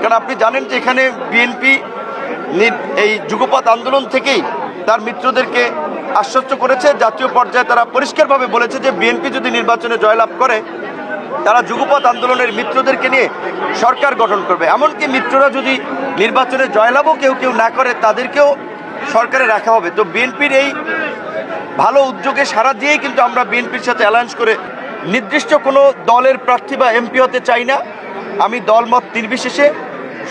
কারণ আপনি জানেন যে এখানে বিএনপি এই যুগপৎ আন্দোলন থেকেই তার মিত্রদেরকে আশ্বস্ত করেছে। জাতীয় পর্যায়ে তারা পরিষ্কারভাবে বলেছে যে বিএনপি যদি নির্বাচনে জয়লাভ করে তারা যুগপৎ আন্দোলনের মিত্রদেরকে নিয়ে সরকার গঠন করবে। এমনকি মিত্ররা যদি নির্বাচনে জয়লাভও কেউ না করে তাদেরকেও সরকারে রাখা হবে। তো বিএনপির এই ভালো উদ্যোগে সাড়া দিয়েই কিন্তু আমরা বিএনপির সাথে অ্যালায়েন্স করে নির্দিষ্ট কোনো দলের প্রার্থী বা এমপি হতে চাই না। আমি দলমত নির্বিশেষে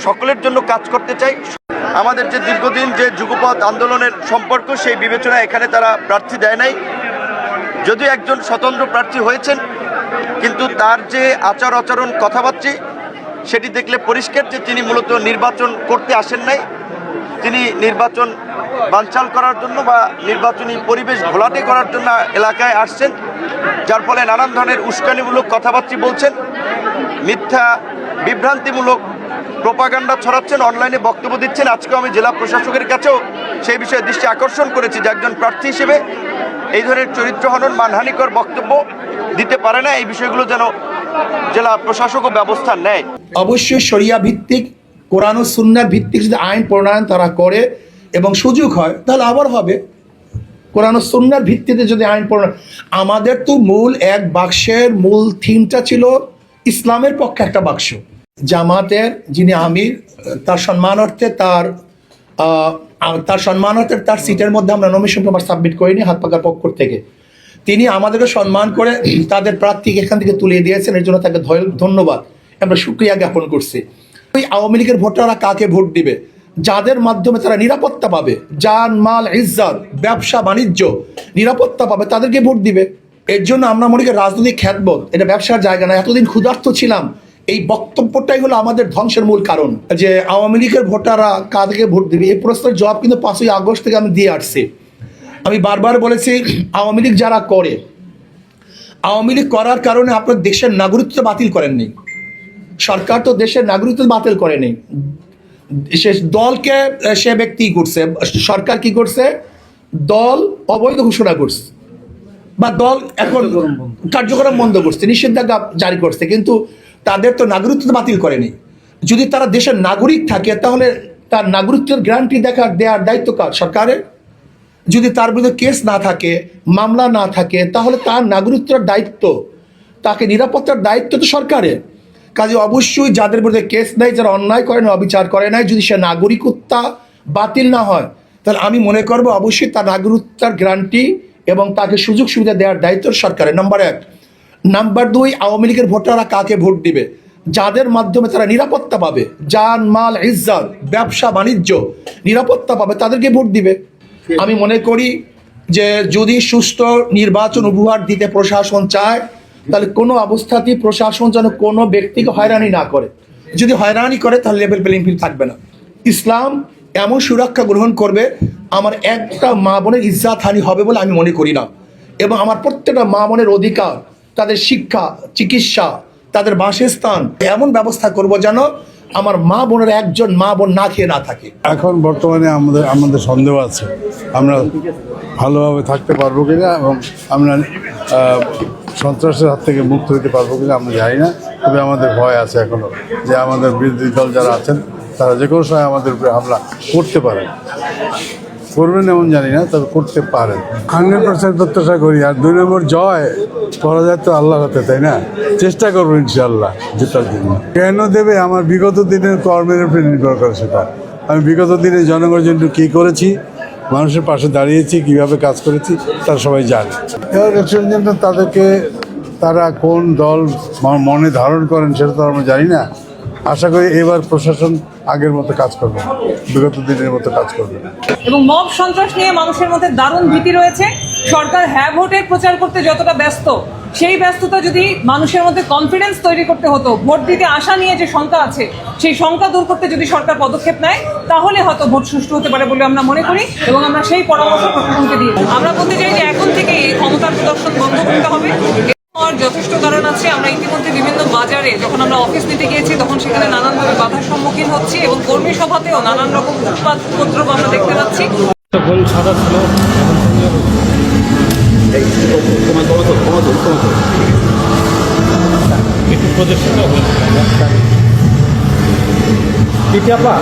সকলের জন্য কাজ করতে চাই। আমাদের যে দীর্ঘদিন যে যুগপৎ আন্দোলনের সম্পর্ক সেই বিবেচনা এখানে তারা প্রার্থী দেয় নাই। যদিও একজন স্বতন্ত্র প্রার্থী হয়েছেন, কিন্তু তার যে আচার আচরণ কথাবার্তা সেটি দেখলে পরিষ্কার যে তিনি মূলত নির্বাচন করতে আসেন নাই। তিনি নির্বাচন বানচাল করার জন্য বা নির্বাচনী পরিবেশ ঘোলাটে করার জন্য এলাকায় আসছেন, যার ফলে নানান ধরনের উস্কানিমূলক কথাবার্তা বলছেন, মিথ্যা বিভ্রান্তিমূলক প্রোপাগান্ডা ছড়াচ্ছেন, অনলাইনে বক্তব্য দিচ্ছেন। আজকেও আমি জেলা প্রশাসকের কাছেও সেই বিষয়ে দৃষ্টি আকর্ষণ করেছি যে একজন প্রার্থী হিসেবে এই ধরনের চরিত্র হনন মানহানিকর বক্তব্য দিতে পারে না। এই বিষয়গুলো যেন জেলা প্রশাসকও ব্যবস্থা নেয়। অবশ্যই শরিয়া ভিত্তিক কোরআন ও সুন্নাহ ভিত্তিক যদি আইন প্রণয়ন তারা করে এবং সুযোগ হয় তাহলে আবার হবে। কোরআন ও সুন্নাহর ভিত্তিতে যদি আইন প্রণয়ন, আমাদের তো মূল এক বাক্সের মূল থিমটা ছিল ইসলামের পক্ষে একটা বাক্স। জামাতের যিনি আমির তার সম্মানার্থে তার সিটের মধ্যে আমরা নমিনেশন পেপার সাবমিট করিনি হাত পাকার পক্ষ থেকে। তিনি আমাদেরকে সম্মান করে তাদের প্রার্থীকে এখান থেকে তুলিয়ে দিয়েছেন, এর জন্য তাকে ধন্যবাদ, আমরা শুকরিয়া জ্ঞাপন করছি। ওই আওয়ামী লীগের ভোটাররা কাকে ভোট দিবে? যাদের মাধ্যমে তারা নিরাপত্তা পাবে, জান মাল ইজ্জত ব্যবসা বাণিজ্য নিরাপত্তা পাবে, তাদেরকে ভোট দিবে। এর জন্য আমরা মনে করি রাজনৈতিক খ্যাতবোধ এটা ব্যবসার জায়গা না। এতদিন ক্ষুধার্ত ছিলাম, এই বক্তব্যটাই হলো আমাদের ধ্বংসের মূল কারণ। যে আওয়ামী লীগের ভোটাররা কাদেরকে ভোট দিবে এই প্রশ্নের জবাব কিন্তু 5ই আগস্ট থেকে আমি দিয়ে আসছি। আমি বারবার বলেছি আওয়ামী লীগ যারা করে, আওয়ামী লীগ করার কারণে আপনার দেশের নাগরিকত্ব বাতিল করেননি। সরকার তো দেশের নাগরিকত্ব বাতিল করেনি, সে দলকে সে ব্যক্তি করছে। সরকার কি করছে? দল অবৈধ ঘোষণা করছে বা দল এখন কার্যক্রম বন্ধ করছে, নিষেধাজ্ঞা জারি করছে, কিন্তু তাদের তো নাগরিকত্ব বাতিল করেনি। যদি তারা দেশের নাগরিক থাকে তাহলে তার নাগরিকত্বের গ্যারান্টি দেওয়ার দায়িত্ব কার? সরকারের। যদি তার বিরুদ্ধে কেস না থাকে, মামলা না থাকে, তাহলে তার নাগরিকত্বের দায়িত্ব, তাকে নিরাপত্তার দায়িত্ব তো সরকারের। কাজে অবশ্যই যাদের বিরুদ্ধে কেস নেই, যারা অন্যায় করে না, অবিচার করে নাই, যদি সে নাগরিকত্ব বাতিল না হয় তাহলে আমি মনে করবো অবশ্যই তার নাগরিকতার গ্যারান্টি এবং তাকে সুযোগ সুবিধা দেওয়ার দায়িত্ব সরকারের। নাম্বার 1। নাম্বার 2, আওয়ামী লীগের ভোটাররা কাকে ভোট দিবে? যাদের মাধ্যমে তারা নিরাপত্তা পাবে, জান মাল ইজ্জত ব্যবসা বাণিজ্য নিরাপত্তা পাবে, তাদেরকে ভোট দিবে। আমি মনে করি যে যদি সুষ্ঠু নির্বাচন উপহার দিতে প্রশাসন চায় তাহলে কোনো অবস্থাতেই প্রশাসন যেন কোনো ব্যক্তিকে হয়রানি না করে। যদি হয়রানি করে তাহলে লেভেল প্লেইং ফিল্ড থাকবে না। ইসলাম এমন সুরক্ষা গ্রহণ করবে, আমার একটা মা বোনের ইজ্জত হানি হবে বলে আমি মনে করি না। এবং আমার প্রত্যেকটা মা বোনের অধিকার, তাদের শিক্ষা, চিকিৎসা, তাদের বাসস্থান এমন ব্যবস্থা করব যেন আমার মা বোনের একজন মা বোন না খেয়ে না থাকে। এখন বর্তমানে আমাদের সন্দেহ আছে আমরা ভালোভাবে থাকতে পারবো কিনা এবং আমরা সন্ত্রাসের হাত থেকে মুক্ত হতে পারবো কিনা আমরা জানি না। তবে আমাদের ভয় আছে এখনো যে আমাদের বিরোধী দল যারা আছেন তারা যে কোনো সময় আমাদের উপরে হামলা করতে পারেন। করবেন এমন জানি না, তবে করতে পারেন। 100% প্রত্যাশা করি। আর 2 নম্বর জয় করা যায় তো আল্লাহ হতে, তাই না? চেষ্টা করবো ইনশাআল্লাহ জেতার জন্য। কেন দেবে? আমার বিগত দিনের কর্মের উপরে নির্ভর করে সেটা। আমি বিগত দিনে জনগণের জন্য কী করেছি, মানুষের পাশে দাঁড়িয়েছি, কীভাবে কাজ করেছি তারা সবাই জানে। ইলেকশনের জন্য তারা কোন দল মনে ধারণ করেন সেটা তো আমরা জানি না। আশা করি এবার প্রশাসন আগের মতো কাজ করবে, বিগত দিনের মতো কাজ করবে। এবং মব সন্ত্রাস নিয়ে মানুষের মধ্যে দারুণ ভীতি রয়েছে। সরকার হ্যাঁ ভোটের প্রচার করতে যতটা ব্যস্ত, সেই ব্যস্ততা যদি মানুষের মধ্যে কনফিডেন্স তৈরি করতে হতো, ভোট দিতে আসা নিয়ে যে শঙ্কা আছে সেই শঙ্কা দূর করতে যদি সরকার পদক্ষেপ নেয় তাহলে হয়তো ভোট সুষ্ঠু হতে পারে বলে আমরা মনে করি এবং আমরা সেই পরামর্শ প্রশাসনকে দিই। আমরা বলতে চাই যে এখন থেকে এই ক্ষমতার প্রদর্শন বন্ধ করতে হবে। যথেষ্ট কারণ আছে। আমরা ইতিমধ্যে বিভিন্ন বাজারে যখন আমরা অফিস নিতে গিয়েছি তখন সেখানে নানানভাবে বাধার সম্মুখীন হচ্ছি এবং কর্মী সভাতেও নানান রকম উৎপাদ উপদ্রব আমরা দেখতে পাচ্ছি। একটু প্রদর্শন Titi apa?